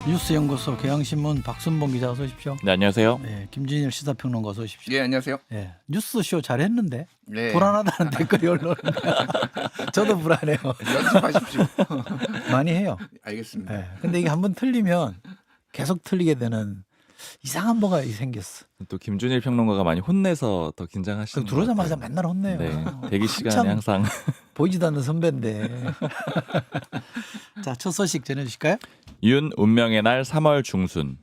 뉴스연구소 경향신문 박순봉 기자 어서 오십시오. 네, 안녕하세요. 네, 김진일 시사평론가 어서 오십시오. 예, 안녕하세요. 네, 뉴스쇼 잘했는데 네. 불안하다는 댓글이 올라오는데 저도 불안해요. 연습하십시오. 많이 해요. 알겠습니다. 네, 근데 이게 한번 틀리면 계속 틀리게 되는 이상한 뭐가 생겼어. 또 김준일 평론가가 많이 혼내서 더 그럼 긴장하시는 것 들어오자마자 같아요. 맨날 혼내요. 네, 대기 시간에 한참 항상 보이지도 않는 선배인데. 자, 첫 소식 전해주실까요? 윤 운명의 날 3월 중순.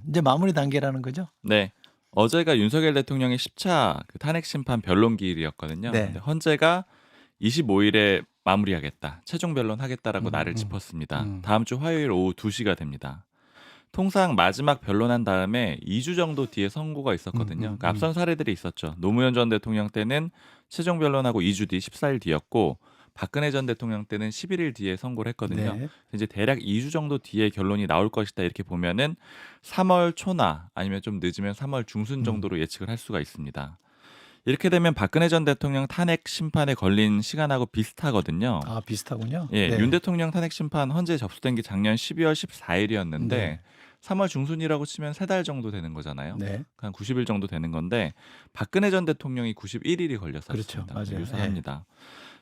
이제 마무리 단계라는 거죠? 네, 어제가 윤석열 대통령의 10차 그 탄핵 심판 변론 기일이었거든요. 네. 근데 헌재가 25일에 마무리하겠다, 최종 변론하겠다라고 날을 짚었습니다. 다음 주 화요일 오후 2시가 됩니다. 통상 마지막 변론한 다음에 2주 정도 뒤에 선고가 있었거든요. 그러니까 앞선 사례들이 있었죠. 노무현 전 대통령 때는 최종 변론하고 2주 뒤 14일 뒤였고 박근혜 전 대통령 때는 11일 뒤에 선고를 했거든요. 네. 이제 대략 2주 정도 뒤에 결론이 나올 것이다 이렇게 보면은 3월 초나 아니면 좀 늦으면 3월 중순 정도로 예측을 할 수가 있습니다. 이렇게 되면 박근혜 전 대통령 탄핵 심판에 걸린 시간하고 비슷하거든요. 아, 비슷하군요. 예, 네. 윤 대통령 탄핵 심판 헌재 접수된 게 작년 12월 14일이었는데 네. 3월 중순이라고 치면 3달 정도 되는 거잖아요. 네. 한 90일 정도 되는 건데 박근혜 전 대통령이 91일이 걸렸었습니다. 그렇죠. 맞아요. 유사합니다.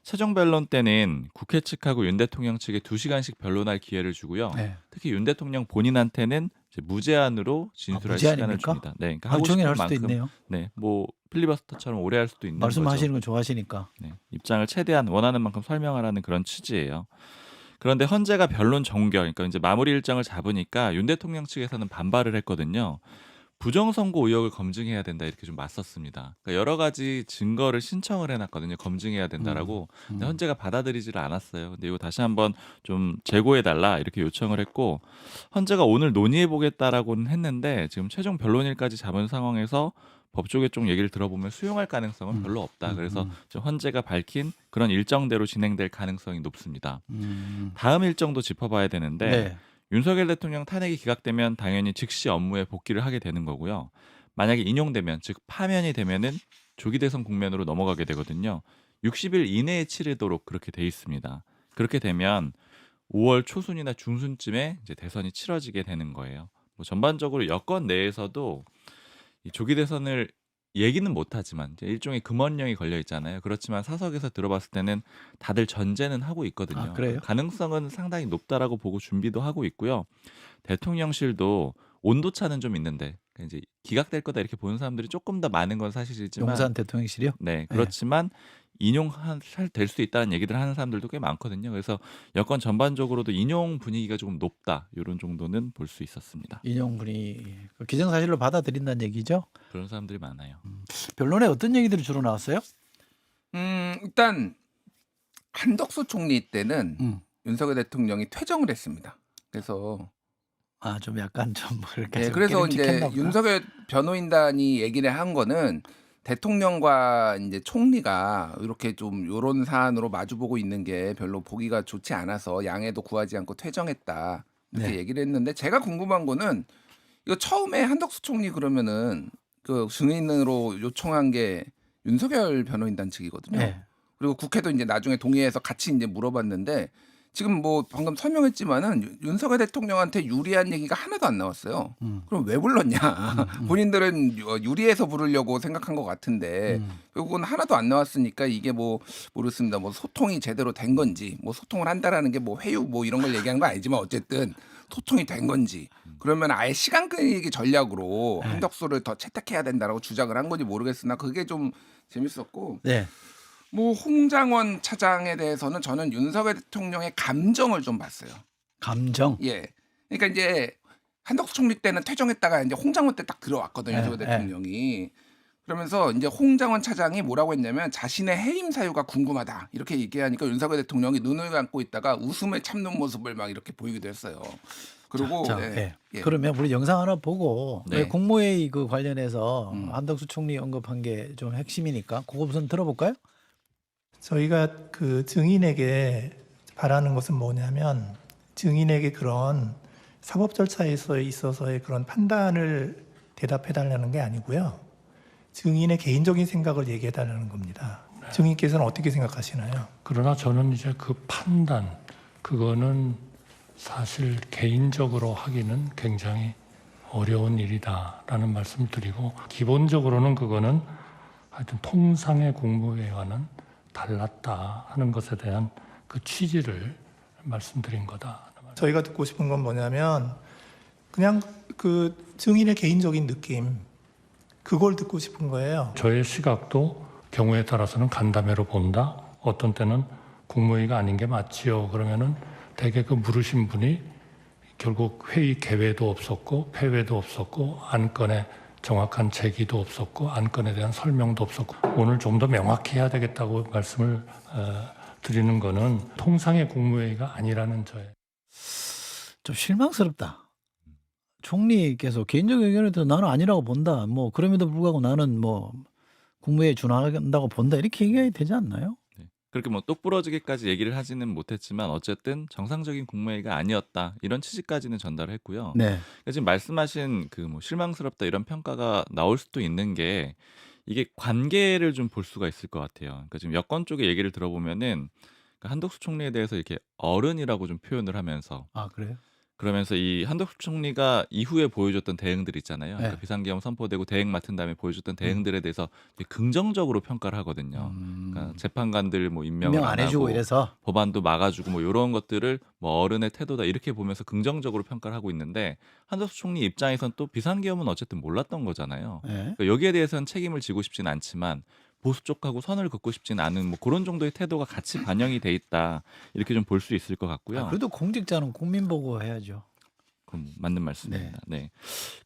최종 변론 때는 국회 측하고 윤 대통령 측에 2시간씩 변론할 기회를 주고요. 네. 특히 윤 대통령 본인한테는 이제 무제한으로 진술할 시간을 무제한입니까? 줍니다. 네, 그러니까 하루 하고 종일 싶은 할 수도 만큼 있네요. 네, 뭐 필리버스터처럼 오래 할 수도 있는 말씀하시는 거죠. 거 좋아하시니까. 네, 입장을 최대한 원하는 만큼 설명하라는 그런 취지예요. 그런데 헌재가 변론 종결, 그러니까 이제 마무리 일정을 잡으니까 윤 대통령 측에서는 반발을 했거든요. 부정선고 의혹을 검증해야 된다 이렇게 좀 맞섰습니다. 그러니까 여러 가지 증거를 신청을 해놨거든요. 검증해야 된다라고. 근데 헌재가 받아들이지를 않았어요. 근데 이거 다시 한번 좀 재고해달라 이렇게 요청을 했고 헌재가 오늘 논의해보겠다라고는 했는데 지금 최종 변론일까지 잡은 상황에서 법조계 쪽 얘기를 들어보면 수용할 가능성은 별로 없다. 그래서 지금 헌재가 밝힌 그런 일정대로 진행될 가능성이 높습니다. 다음 일정도 짚어봐야 되는데 네. 윤석열 대통령 탄핵이 기각되면 당연히 즉시 업무에 복귀를 하게 되는 거고요. 만약에 인용되면 즉 파면이 되면은 조기 대선 국면으로 넘어가게 되거든요. 60일 이내에 치르도록 그렇게 돼 있습니다. 그렇게 되면 5월 초순이나 중순쯤에 이제 대선이 치러지게 되는 거예요. 뭐 전반적으로 여권 내에서도 이 조기 대선을 얘기는 못하지만 이제 일종의 금원령이 걸려 있잖아요. 그렇지만 사석에서 들어봤을 때는 다들 전제는 하고 있거든요. 아, 그래요? 가능성은 상당히 높다라고 보고 준비도 하고 있고요. 대통령실도 온도차는 좀 있는데 이제 기각될 거다 이렇게 보는 사람들이 조금 더 많은 건 사실이지만 용산 대통령실이요? 네, 그렇지만 인용될 수 있다는 얘기를 하는 사람들도 꽤 많거든요. 그래서 여권 전반적으로도 인용 분위기가 조금 높다 이런 정도는 볼 수 있었습니다. 인용분이 기정사실로 받아들인다는 얘기죠. 그런 사람들이 많아요. 변론에 어떤 얘기들이 주로 나왔어요? 일단 한덕수 총리 때는 음. 윤석열 대통령이 퇴정을 했습니다. 그래서 아, 좀 약간 좀 그렇게. 네, 그래서 이제 윤석열 변호인단이 얘기를 한 거는 대통령과 이제 총리가 이렇게 좀 이런 사안으로 마주보고 있는 게 별로 보기가 좋지 않아서 양해도 구하지 않고 퇴정했다 이렇게 네. 얘기를 했는데 제가 궁금한 거는 이거 처음에 한덕수 총리 그러면은 그 증인으로 요청한 게 윤석열 변호인단 측이거든요. 네. 그리고 국회도 이제 나중에 동의해서 같이 이제 물어봤는데 지금 뭐 방금 설명했지만은 윤석열 대통령한테 유리한 얘기가 하나도 안 나왔어요. 그럼 왜 불렀냐? 본인들은 유리해서 부르려고 생각한 것 같은데 결국은 하나도 안 나왔으니까 이게 뭐 모르겠습니다. 뭐 소통이 제대로 된 건지 뭐 소통을 한다라는 게 뭐 회유 뭐 이런 걸 얘기하는 건 아니지만 어쨌든 소통이 된 건지 그러면 아예 시간 끌기 전략으로 한덕수를 더 채택해야 된다라고 주장을 한 건지 모르겠으나 그게 좀 재밌었고. 네. 뭐 홍장원 차장에 대해서는 저는 윤석열 대통령의 감정을 좀 봤어요. 감정. 예. 그러니까 이제 한덕수 총리 때는 퇴정했다가 이제 홍장원 때 딱 들어왔거든요. 윤석열 대통령이. 그러면서 이제 홍장원 차장이 뭐라고 했냐면 자신의 해임 사유가 궁금하다. 이렇게 얘기하니까 윤석열 대통령이 눈을 감고 있다가 웃음을 참는 모습을 막 이렇게 보이기도 했어요. 그리고 자, 예. 예. 그러면 우리 영상 하나 보고 네. 국무회의 그 관련해서 한덕수 총리 언급한 게 좀 핵심이니까 그거 우선 들어볼까요? 저희가 그 증인에게 바라는 것은 뭐냐면 증인에게 그런 사법 절차에 있어서의 그런 판단을 대답해달라는 게 아니고요. 증인의 개인적인 생각을 얘기해달라는 겁니다. 증인께서는 어떻게 생각하시나요? 그러나 저는 이제 그 판단, 그거는 사실 개인적으로 하기는 굉장히 어려운 일이다라는 말씀을 드리고, 기본적으로는 그거는 하여튼 통상의 국무회의와는 달랐다 하는 것에 대한 그 취지를 말씀드린 거다. 저희가 듣고 싶은 건 뭐냐면 그냥 그 증인의 개인적인 느낌, 그걸 듣고 싶은 거예요. 저의 시각도 경우에 따라서는 간담회로 본다. 어떤 때는 국무회의가 아닌 게 맞지요. 그러면은 대개 그 물으신 분이 결국 회의 개회도 없었고 폐회도 없었고 안건에 정확한 제기도 없었고 안건에 대한 설명도 없었고, 오늘 좀 더 명확히 해야 되겠다고 말씀을 드리는 거는 통상의 국무회의가 아니라는 저의. 좀 실망스럽다. 총리께서 개인적 의견에도 나는 아니라고 본다. 뭐 그럼에도 불구하고 나는 뭐 국무회의에 준하한다고 본다. 이렇게 얘기해야 되지 않나요? 네. 그렇게 뭐 똑부러지게까지 얘기를 하지는 못했지만 어쨌든 정상적인 국무회의가 아니었다 이런 취지까지는 전달을 했고요. 네. 그러니까 지금 말씀하신 그 뭐 실망스럽다 이런 평가가 나올 수도 있는 게 이게 관계를 좀 볼 수가 있을 것 같아요. 그러니까 지금 여권 쪽의 얘기를 들어보면은 그러니까 한덕수 총리에 대해서 이렇게 어른이라고 좀 표현을 하면서 아 그래요? 그러면서 이 한덕수 총리가 이후에 보여줬던 대응들 있잖아요. 그러니까 네. 비상계엄 선포되고 대응 맡은 다음에 보여줬던 대응들에 대해서 되게 긍정적으로 평가를 하거든요. 그러니까 재판관들 뭐 임명을 임명 안 해주고 하고 이래서 법안도 막아주고 뭐 이런 것들을 뭐 어른의 태도다 이렇게 보면서 긍정적으로 평가를 하고 있는데, 한덕수 총리 입장에선 또 비상계엄은 어쨌든 몰랐던 거잖아요. 네. 그러니까 여기에 대해서는 책임을 지고 싶진 않지만 보수 쪽하고 선을 긋고 싶지는 않은 뭐 그런 정도의 태도가 같이 반영이 돼 있다 이렇게 좀 볼 수 있을 것 같고요. 아, 그래도 공직자는 국민 보고 해야죠. 그럼 맞는 말씀입니다. 네.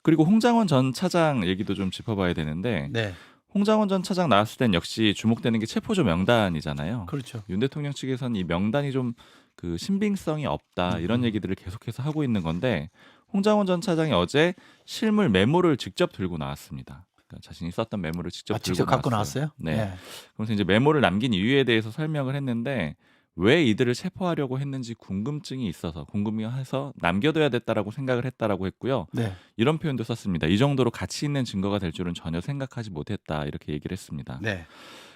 그리고 홍장원 전 차장 얘기도 좀 짚어봐야 되는데, 네. 홍장원 전 차장 나왔을 땐 역시 주목되는 게 체포조 명단이잖아요. 그렇죠. 윤 대통령 측에서는 이 명단이 좀 그 신빙성이 없다 이런 얘기들을 계속해서 하고 있는 건데, 홍장원 전 차장이 어제 실물 메모를 직접 들고 나왔습니다. 그러니까 자신이 썼던 메모를 직접 아, 들고 직접 갖고 나왔어요. 나왔어요? 네. 그래서 이제 메모를 남긴 이유에 대해서 설명을 했는데, 왜 이들을 체포하려고 했는지 궁금증이 있어서 궁금해서 남겨둬야 됐다라고 생각을 했다라고 했고요. 네. 이런 표현도 썼습니다. 이 정도로 가치 있는 증거가 될 줄은 전혀 생각하지 못했다 이렇게 얘기를 했습니다. 네.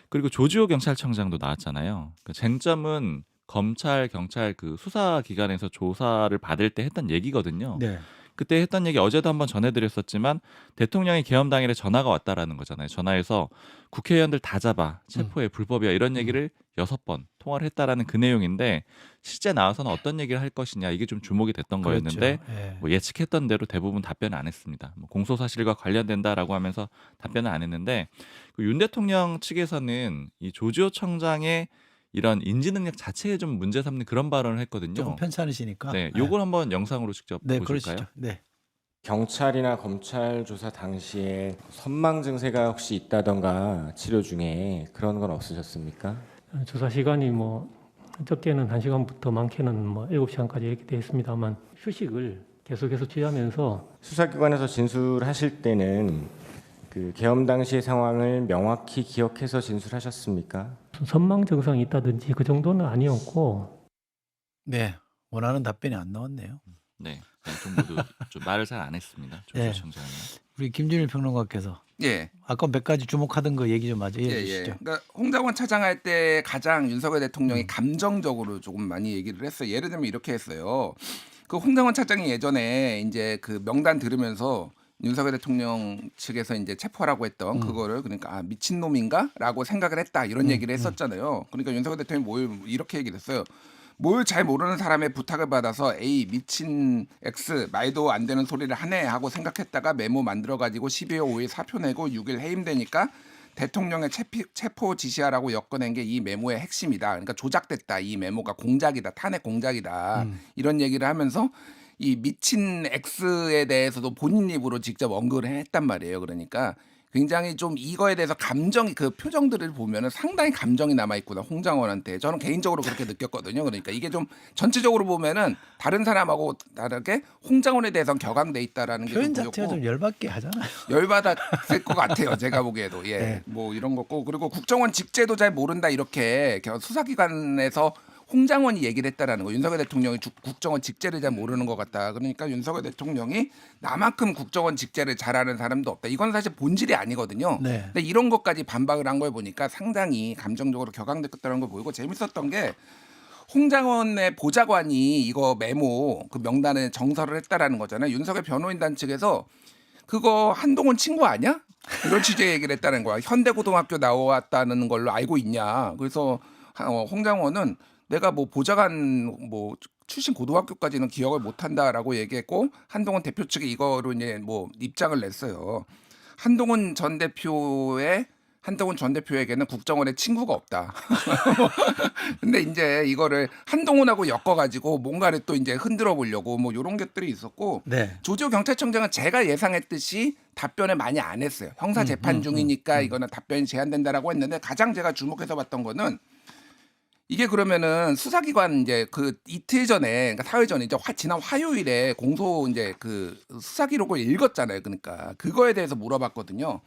그리고 조지호 경찰청장도 나왔잖아요. 그 쟁점은 검찰, 경찰 그 수사기관에서 조사를 받을 때 했던 얘기거든요. 네. 그때 했던 얘기 어제도 한번 전해드렸었지만 대통령이 계엄 당일에 전화가 왔다라는 거잖아요. 전화해서 국회의원들 다 잡아 체포해 불법이야 이런 얘기를 6번 통화를 했다라는 그 내용인데, 실제 나와서는 어떤 얘기를 할 것이냐 이게 좀 주목이 됐던 거였는데 그렇죠. 예. 뭐 예측했던 대로 대부분 답변을 안 했습니다. 뭐 공소 사실과 관련된다라고 하면서 답변을 안 했는데, 그 윤 대통령 측에서는 이 조지호 청장의 이런 인지 능력 자체에 좀 문제 삼는 그런 발언을 했거든요. 조금 편찮으시니까. 네, 요걸 한번 영상으로 직접 네, 보실까요? 그러시죠. 네. 경찰이나 검찰 조사 당시에 선망 증세가 혹시 있다던가 치료 중에 그런 건 없으셨습니까? 조사 시간이 뭐 적게는 1시간부터 많게는 뭐 7시간까지 이렇게 되어 있습니다만, 휴식을 계속해서 취하면서 수사기관에서 진술하실 때는 그 계엄 당시의 상황을 명확히 기억해서 진술하셨습니까? 선망 증상이 있다든지 그 정도는 아니었고. 네. 원하는 답변이 안 나왔네요. 네, 좀 모두 좀 말을 잘 안 했습니다. 조지호 네. 청장이. 우리 김준일 평론가께서 예. 아까 몇 가지 주목하던 거 얘기 좀 마저 예, 해 예. 주시죠. 그러니까 홍장원 차장할 때 가장 윤석열 대통령이 감정적으로 조금 많이 얘기를 했어요. 예를 들면 이렇게 했어요. 그 홍장원 차장이 예전에 이제 그 명단 들으면서 윤석열 대통령 측에서 이제 체포하라고 했던 그거를 그러니까 아, 미친놈인가라고 생각을 했다 이런 얘기를 했었잖아요. 그러니까 윤석열 대통령이 뭘 이렇게 얘기를 했어요. 뭘 잘 모르는 사람의 부탁을 받아서 에이 미친 X 말도 안 되는 소리를 하네 하고 생각했다가 메모 만들어가지고 12월 5일 사표 내고 6일 해임되니까 대통령의 체포 지시하라고 엮어낸 게 이 메모의 핵심이다. 그러니까 조작됐다. 이 메모가 공작이다. 탄핵 공작이다. 이런 얘기를 하면서 이 미친 X에 대해서도 본인 입으로 직접 언급을 했단 말이에요. 그러니까 굉장히 좀 이거에 대해서 감정이 그 표정들을 보면은 상당히 감정이 남아 있구나 홍장원한테 저는 개인적으로 그렇게 느꼈거든요. 그러니까 이게 좀 전체적으로 보면은 다른 사람하고 다르게 홍장원에 대해서는 격앙돼 있다라는 게 표현 좀 자체가 보였고 좀 열받게 하잖아요. 열받았을 것 같아요. 제가 보기에도 예, 네. 뭐 이런 거고 그리고 국정원 직제도 잘 모른다 이렇게 수사기관에서 홍장원이 얘기를 했다라는 거. 윤석열 대통령이 국정원 직제를 잘 모르는 것 같다. 그러니까 윤석열 대통령이 나만큼 국정원 직제를 잘하는 사람도 없다. 이건 사실 본질이 아니거든요. 네. 근데 이런 것까지 반박을 한 걸 보니까 상당히 감정적으로 격앙됐다는 걸 보이고 재밌었던 게 홍장원의 보좌관이 이거 메모 그 명단에 정서를 했다라는 거잖아요. 윤석열 변호인단 측에서 그거 한동훈 친구 아니야? 이런 취지의 얘기를 했다는 거야. 현대고등학교 나왔다는 걸로 알고 있냐. 그래서 홍장원은 내가 뭐 보좌관 뭐 출신 고등학교까지는 기억을 못한다라고 얘기했고 한동훈 대표 측이 이거로 이제 뭐 입장을 냈어요. 한동훈 전 대표에게는 국정원에 친구가 없다. 근데 이제 이거를 한동훈하고 엮어가지고 뭔가를 또 이제 흔들어 보려고 뭐 이런 것들이 있었고 네. 조지호 경찰청장은 제가 예상했듯이 답변을 많이 안 했어요. 형사 재판 중이니까 이거는 답변이 제한된다라고 했는데 가장 제가 주목해서 봤던 거는 이게 그러면은 수사기관 이제 그 이틀 전에 그러니까 사흘 전에 이제 지난 화요일에 공소 이제 그 수사 기록을 읽었잖아요. 그러니까 그거에 대해서 물어봤거든요.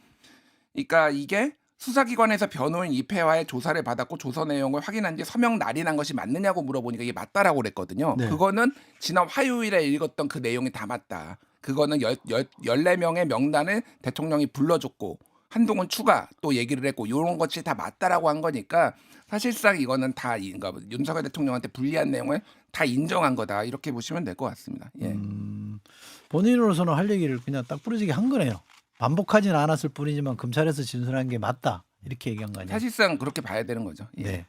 그러니까 이게 수사기관에서 변호인 이패화의 조사를 받았고 조서 내용을 확인한 뒤 서명 날인한 것이 맞느냐고 물어보니까 이게 맞다라고 그랬거든요. 네. 그거는 지난 화요일에 읽었던 그 내용이 다 맞다. 그거는 14명의 명단을 대통령이 불러줬고 한동훈 추가 또 얘기를 했고 이런 것이 다 맞다라고 한 거니까 사실상 이거는 다 그러니까 윤석열 대통령한테 불리한 내용을 다 인정한 거다. 이렇게 보시면 될 것 같습니다. 예. 본인으로서는 할 얘기를 그냥 딱 부러지게 한 거네요. 반복하지는 않았을 뿐이지만 검찰에서 진술한 게 맞다. 이렇게 얘기한 거 아니에요? 사실상 그렇게 봐야 되는 거죠. 예. 네.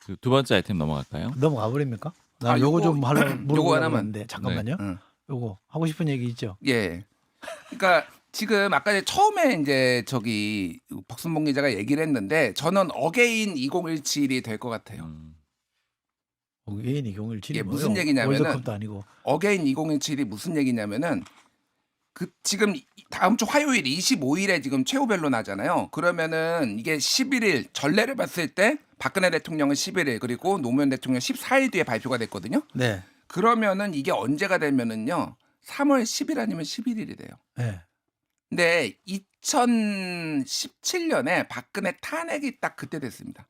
그두 번째 아이템 넘어갈까요? 넘어가 버립니까? 나 아, 요거 요거- 좀 하려고 요거 물어보려고 하나만. 했는데 잠깐만요. 응. 요거 하고 싶은 얘기 있죠? 예. 그러니까 지금 아까 처음에 이제 저기 박순봉 기자가 얘기를 했는데 저는 어게인 2017이 될 것 같아요. 개인 2017이 이게 무슨 얘기냐면은- 월드컵도 아니고. 어게인 2017이 무슨 얘기냐면은 그 지금 다음 주 화요일 25일에 지금 최후 변론하잖아요. 그러면은 이게 11일 전례를 봤을 때 박근혜 대통령은 11일 그리고 노무현 대통령 14일 뒤에 발표가 됐거든요. 네. 그러면은 이게 언제가 되면은요. 3월 10일 아니면 11일이 돼요. 네. 근데 2017년에 박근혜 탄핵이 딱 그때 됐습니다.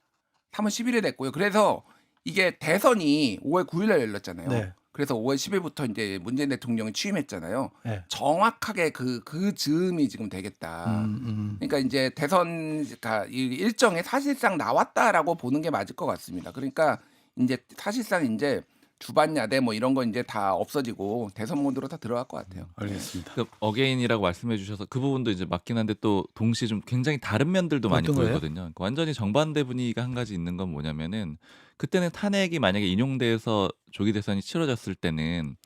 3월 10일에 됐고요. 그래서 이게 대선이 5월 9일에 열렸잖아요. 네. 그래서 5월 10일부터 이제 문재인 대통령이 취임했잖아요. 네. 정확하게 그 즈음이 지금 되겠다. 그러니까 이제 대선 일정에 사실상 나왔다라고 보는 게 맞을 것 같습니다. 그러니까 이제 사실상 이제 주반 야대 뭐 이런 거 이제 다 없어지고 대선 모드로 다 들어갈 것 같아요. 알겠습니다. 그 어게인이라고 말씀해 주셔서 그 부분도 이제 맞긴 한데 또 동시에 좀 굉장히 다른 면들도 많이 어떤 거예요? 보이거든요. 그러니까 완전히 정반대 분위기가 한 가지 있는 건 뭐냐면은 그때는 탄핵이 만약에 인용돼서 조기 대선이 치러졌을 때는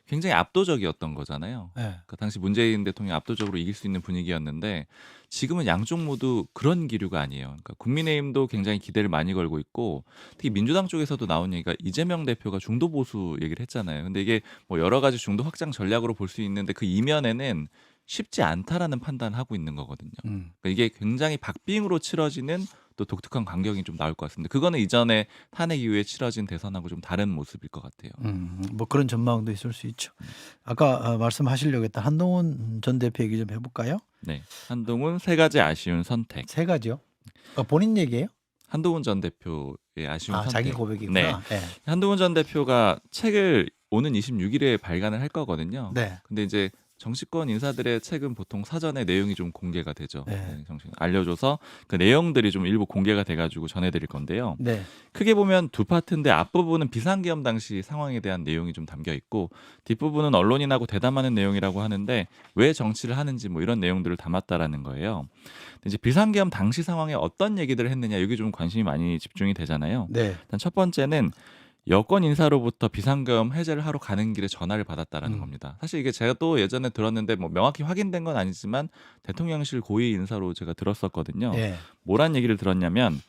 굉장히 압도적이었던 거잖아요. 네. 그 당시 문재인 대통령이 압도적으로 이길 수 있는 분위기였는데 지금은 양쪽 모두 그런 기류가 아니에요. 그러니까 국민의힘도 굉장히 기대를 많이 걸고 있고 특히 민주당 쪽에서도 나온 얘기가 이재명 대표가 중도 보수 얘기를 했잖아요. 근데 이게 뭐 여러 가지 중도 확장 전략으로 볼 수 있는데 그 이면에는 쉽지 않다라는 판단을 하고 있는 거거든요. 그러니까 이게 굉장히 박빙으로 치러지는 또 독특한 광경이 좀 나올 것 같습니다. 그거는 이전에 탄핵 이후에 치러진 대선하고 좀 다른 모습일 것 같아요. 뭐 그런 전망도 있을 수 있죠. 아까 말씀하시려고 했던 한동훈 전 대표 얘기 좀 해볼까요? 네, 한동훈 세 가지 아쉬운 선택. 세 가지요. 본인 얘기예요? 한동훈 전 대표의 아쉬운 선택. 자기 고백이구나. 네. 네. 한동훈 전 대표가 책을 오는 26일에 발간을 할 거거든요. 네. 근데 이제 정치권 인사들의 책은 보통 사전에 내용이 좀 공개가 되죠. 네. 네, 알려줘서 그 내용들이 좀 일부 공개가 돼가지고 전해드릴 건데요. 네. 크게 보면 두 파트인데 앞부분은 비상계엄 당시 상황에 대한 내용이 좀 담겨 있고 뒷부분은 언론인하고 대담하는 내용이라고 하는데 왜 정치를 하는지 뭐 이런 내용들을 담았다라는 거예요. 근데 이제 비상계엄 당시 상황에 어떤 얘기들을 했느냐 여기 좀 관심이 많이 집중이 되잖아요. 네. 일단 첫 번째는 여권 인사로부터 비상계엄 해제를 하러 가는 길에 전화를 받았다라는 겁니다. 사실 이게 제가 또 예전에 들었는데 뭐 명확히 확인된 건 아니지만 대통령실 고위 인사로 제가 들었었거든요. 네. 뭐란 얘기를 들었냐면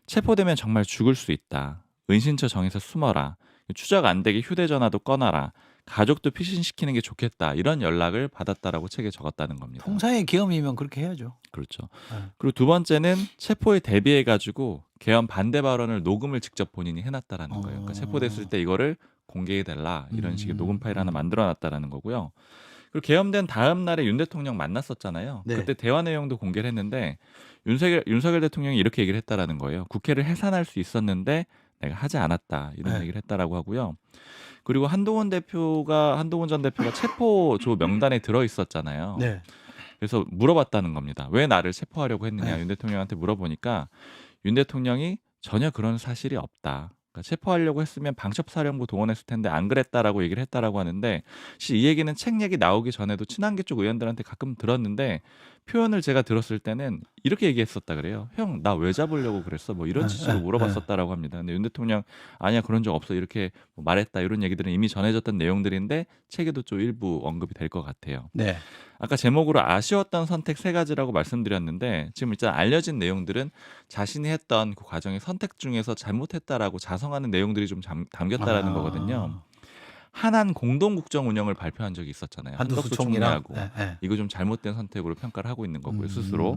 체포되면 정말 죽을 수 있다. 은신처 정해서 숨어라. 추적 안 되게 휴대전화도 꺼놔라. 가족도 피신시키는 게 좋겠다. 이런 연락을 받았다라고 책에 적었다는 겁니다. 통상의 계엄이면 그렇게 해야죠. 그렇죠. 네. 그리고 두 번째는 체포에 대비해가지고 계엄 반대 발언을 녹음을 직접 본인이 해놨다라는 거예요. 그러니까 체포됐을 때 이거를 공개해달라 이런 식의 녹음 파일 하나 만들어놨다라는 거고요. 그리고 계엄된 다음 날에 윤 대통령 만났었잖아요. 네. 그때 대화 내용도 공개를 했는데 윤석열 대통령이 이렇게 얘기를 했다라는 거예요. 국회를 해산할 수 있었는데 내가 하지 않았다 이런 네. 얘기를 했다라고 하고요. 그리고 한동훈 전 대표가 체포조 명단에 들어 있었잖아요. 네. 그래서 물어봤다는 겁니다. 왜 나를 체포하려고 했느냐 네. 윤 대통령한테 물어보니까 윤 대통령이 전혀 그런 사실이 없다. 그러니까 체포하려고 했으면 방첩사령부 동원했을 텐데 안 그랬다라고 얘기를 했다라고 하는데 사실 이 얘기는 책 얘기 나오기 전에도 친한계 쪽 의원들한테 가끔 들었는데 표현을 제가 들었을 때는 이렇게 얘기했었다 그래요. 형, 나 왜 잡으려고 그랬어? 뭐 이런 취지로 물어봤었다라고 합니다. 근데 윤 대통령 아니야 그런 적 없어 이렇게 뭐 말했다 이런 얘기들은 이미 전해졌던 내용들인데 책에도 좀 일부 언급이 될 것 같아요. 네. 아까 제목으로 아쉬웠던 선택 3가지라고 말씀드렸는데 지금 일단 알려진 내용들은 자신이 했던 그 과정의 선택 중에서 잘못했다라고 자성하는 내용들이 좀 담겼다라는 거거든요. 한한 공동국정 운영을 발표한 적이 있었잖아요. 한덕수 한덕수 총리랑. 총리하고 네, 네. 이거 좀 잘못된 선택으로 평가를 하고 있는 거고요 스스로.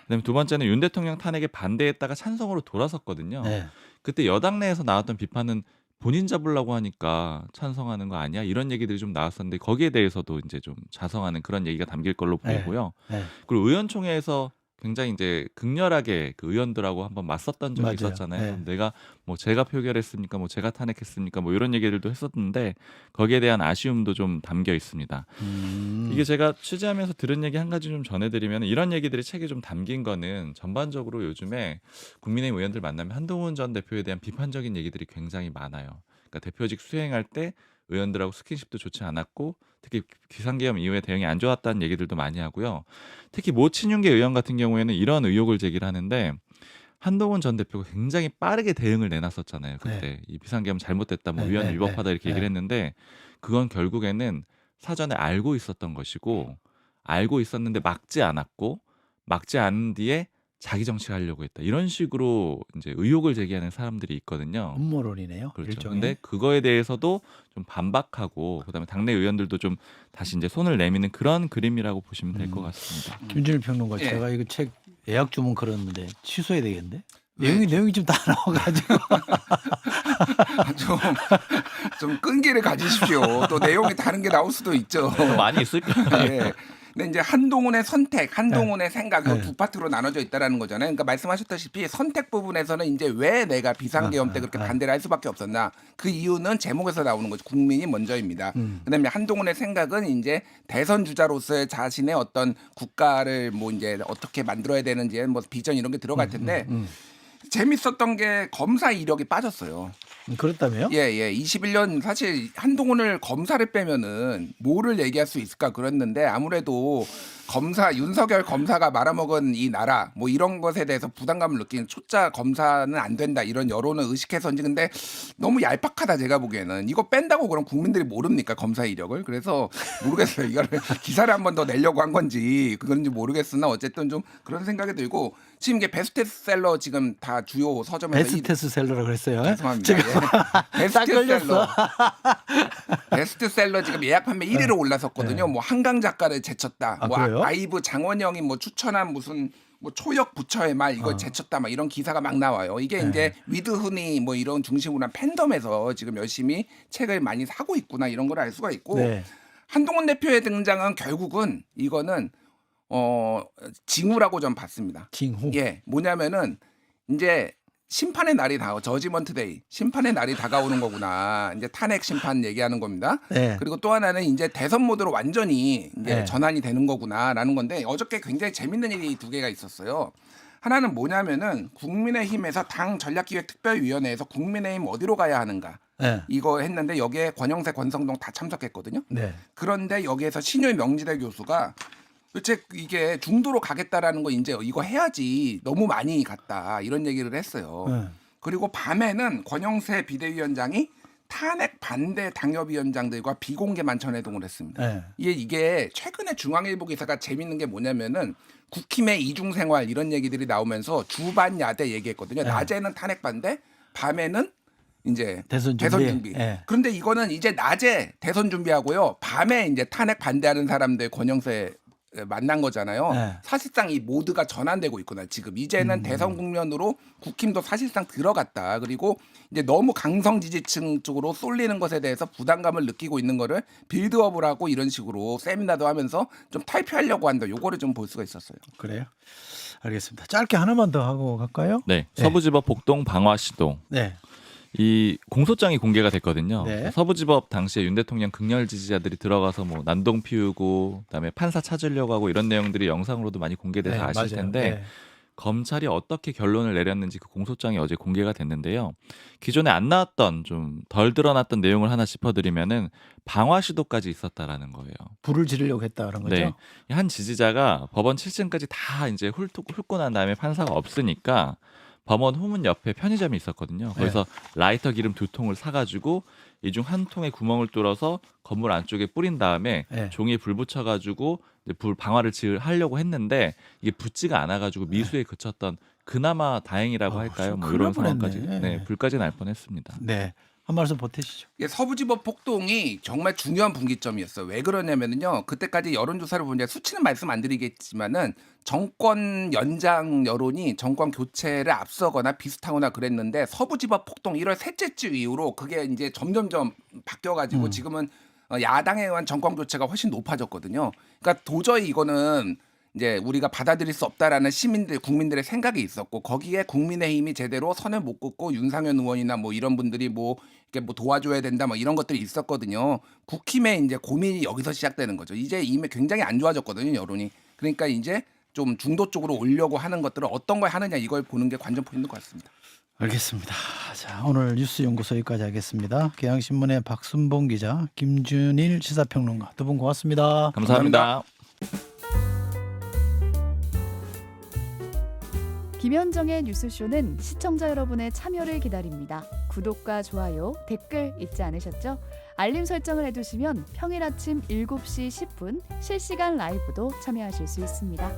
그다음에 두 번째는 윤 대통령 탄핵에 반대했다가 찬성으로 돌아섰거든요. 네. 그때 여당 내에서 나왔던 비판은 본인 잡으려고 하니까 찬성하는 거 아니야? 이런 얘기들이 좀 나왔었는데 거기에 대해서도 이제 좀 자성하는 그런 얘기가 담길 걸로 보이고요. 네. 그리고 의원총회에서 굉장히 이제 극렬하게 그 의원들하고 한번 맞섰던 적이 맞아요. 있었잖아요. 네. 내가 뭐 제가 표결했습니까? 뭐 제가 탄핵했습니까? 뭐 이런 얘기들도 했었는데 거기에 대한 아쉬움도 좀 담겨 있습니다. 이게 제가 취재하면서 들은 얘기 한 가지 좀 전해드리면 이런 얘기들이 책에 좀 담긴 거는 전반적으로 요즘에 국민의힘 의원들 만나면 한동훈 전 대표에 대한 비판적인 얘기들이 굉장히 많아요. 그러니까 대표직 수행할 때 의원들하고 스킨십도 좋지 않았고 특히 비상계엄 이후에 대응이 안 좋았다는 얘기들도 많이 하고요. 특히 모 친윤계 의원 같은 경우에는 이런 의혹을 제기를 하는데 한동훈 전 대표가 굉장히 빠르게 대응을 내놨었잖아요. 그때 이 비상계엄 잘못됐다, 뭐 위헌 위법하다 이렇게 얘기를 했는데 그건 결국에는 사전에 알고 있었던 것이고 알고 있었는데 막지 않았고 막지 않은 뒤에 자기 정치하려고 했다. 이런 식으로 이제 의혹을 제기하는 사람들이 있거든요. 음모론이네요. 그렇죠. 일종의. 근데 그거에 대해서도 좀 반박하고 그다음에 당내 의원들도 좀 다시 이제 손을 내미는 그런 그림이라고 보시면 될 것 같습니다. 김준일 평론가 예. 제가 이거 책 예약 주문 걸었는데 취소해야 되겠는데? 왜? 내용이 좀 다 나와가지고 좀 끈기를 가지십시오. 또 내용이 다른 게 나올 수도 있죠. 많이 있을 거예요. 예. 근데 이제 한동훈의 선택, 한동훈의 생각 이 두 파트로 나눠져 있다라는 거잖아요. 그러니까 말씀하셨다시피 선택 부분에서는 이제 왜 내가 비상계엄 때 그렇게 반대를 할 수밖에 없었나? 그 이유는 제목에서 나오는 거죠. 국민이 먼저입니다. 그다음에 한동훈의 생각은 이제 대선 주자로서의 자신의 어떤 국가를 뭐 이제 어떻게 만들어야 되는지 뭐 비전 이런 게 들어갈 텐데 재밌었던 게 검사 이력이 빠졌어요. 그렇다며요? 예. 21년 사실 한동훈을 검사를 빼면은 뭐를 얘기할 수 있을까 그랬는데 아무래도 검사 윤석열 검사가 말아먹은 이 나라 뭐 이런 것에 대해서 부담감을 느끼는 초짜 검사는 안 된다 이런 여론을 의식해서인지 근데 너무 얄팍하다 제가 보기에는 이거 뺀다고 그럼 국민들이 모릅니까 검사 이력을 그래서 모르겠어요 이거를 기사를 한 번 더 내려고 한 건지 그건지 모르겠으나 어쨌든 좀 그런 생각이 들고 지금 이게 베스트셀러 지금 다 주요 서점에서 베스트셀러라고 그랬어요. 죄송합니다. 지금 예. 딱 걸렸어. 베스트셀러 지금 예약 판매 1위로 올라섰거든요. 뭐 한강 작가를 제쳤다. 아, 뭐 그래요? 아이브 장원영이 뭐 추천한 무슨 뭐 초역 부처의 말 이거 제쳤다 막 이런 기사가 막 나와요. 이게 이제 위드훈이 뭐 이런 중심으로 한 팬덤에서 지금 열심히 책을 많이 사고 있구나 이런 걸 알 수가 있고 네. 한동훈 대표의 등장은 결국은 이거는 징후라고 전 봤습니다. 징후. 예, 뭐냐면은 이제 심판의 날이 저지먼트 데이, 심판의 날이 다가오는 거구나. 이제 탄핵 심판 얘기하는 겁니다. 네. 그리고 또 하나는 이제 대선 모드로 완전히 이제 네. 전환이 되는 거구나라는 건데 어저께 굉장히 재밌는 일이 두 개가 있었어요. 하나는 뭐냐면은 국민의힘에서 당 전략기획특별위원회에서 국민의힘 어디로 가야 하는가 네. 이거 했는데 여기에 권영세, 권성동 다 참석했거든요. 네. 그런데 여기에서 신유일 명지대 교수가 도대체 이게 중도로 가겠다라는 거 이제 이거 해야지 너무 많이 갔다 이런 얘기를 했어요. 네. 그리고 밤에는 권영세 비대위원장이 탄핵 반대 당협위원장들과 비공개 만찬회동을 했습니다. 네. 이게 최근에 중앙일보 기사가 재밌는 게 뭐냐면은 국힘의 이중생활 이런 얘기들이 나오면서 주반 야대 얘기했거든요. 네. 낮에는 탄핵 반대, 밤에는 이제 대선 준비. 네. 그런데 이거는 이제 낮에 대선 준비하고요. 밤에 이제 탄핵 반대하는 사람들 권영세 만난 거잖아요. 네. 사실상 이 모드가 전환되고 있구나. 지금 이제는 대선 국면으로 국힘도 사실상 들어갔다. 그리고 이제 너무 강성 지지층 쪽으로 쏠리는 것에 대해서 부담감을 느끼고 있는 거를 빌드업을 하고 이런 식으로 세미나도 하면서 좀 탈피하려고 한다. 요거를 좀 볼 수가 있었어요. 그래요? 알겠습니다. 짧게 하나만 더 하고 갈까요? 네, 네. 서부지법 복동 방화시동 네. 이 공소장이 공개가 됐거든요. 네. 서부지법 당시에 윤 대통령 극렬 지지자들이 들어가서 뭐 난동 피우고 그다음에 판사 찾으려고 하고 이런 내용들이 영상으로도 많이 공개돼서 네, 아실 맞아요. 텐데 네. 검찰이 어떻게 결론을 내렸는지 그 공소장이 어제 공개가 됐는데요. 기존에 안 나왔던 좀 덜 드러났던 내용을 하나 짚어드리면은 방화 시도까지 있었다라는 거예요. 불을 지르려고 했다 그런 거죠. 네, 한 지지자가 법원 7층까지 다 이제 훑고 난 다음에 판사가 없으니까 법원 후문 옆에 편의점이 있었거든요. 거기서 라이터 기름 2통을 사가지고 이 중 한 통에 구멍을 뚫어서 건물 안쪽에 뿌린 다음에 네. 종이에 불 붙여가지고 이제 불 방화를 하려고 했는데 이게 붙지가 않아가지고 미수에 그쳤던 그나마 다행이라고 할까요? 뭐 큰일 이런 날 상황까지 뻔했네. 불까지 날 뻔했습니다. 네. 한 말씀 보태시죠. 이게 서부지법 폭동이 정말 중요한 분기점이었어요. 왜 그러냐면은요. 그때까지 여론조사를 보면 수치는 말씀 안 드리겠지만은 정권 연장 여론이 정권 교체를 앞서거나 비슷하거나 그랬는데 서부지법 폭동 1월 셋째 주 이후로 그게 이제 점점점 바뀌어가지고 지금은 야당에 의한 정권 교체가 훨씬 높아졌거든요. 그러니까 도저히 이거는 이제 우리가 받아들일 수 없다라는 국민들의 생각이 있었고 거기에 국민의힘이 제대로 선을 못 긋고 윤상현 의원이나 뭐 이런 분들이 뭐 이렇게 뭐 도와줘야 된다 뭐 이런 것들이 있었거든요. 국힘의 이제 고민이 여기서 시작되는 거죠. 이제 이미 굉장히 안 좋아졌거든요, 여론이. 그러니까 이제 좀 중도 쪽으로 오려고 하는 것들을 어떤 걸 하느냐 이걸 보는 게 관전 포인트인 것 같습니다. 알겠습니다. 자, 오늘 뉴스연구소 여기까지 하겠습니다. 경향신문의 박순봉 기자, 김준일 시사평론가 두 분 고맙습니다. 감사합니다. 김현정의 뉴스쇼는 시청자 여러분의 참여를 기다립니다. 구독과 좋아요, 댓글 잊지 않으셨죠? 알림 설정을 해두시면 평일 아침 7시 10분 실시간 라이브도 참여하실 수 있습니다.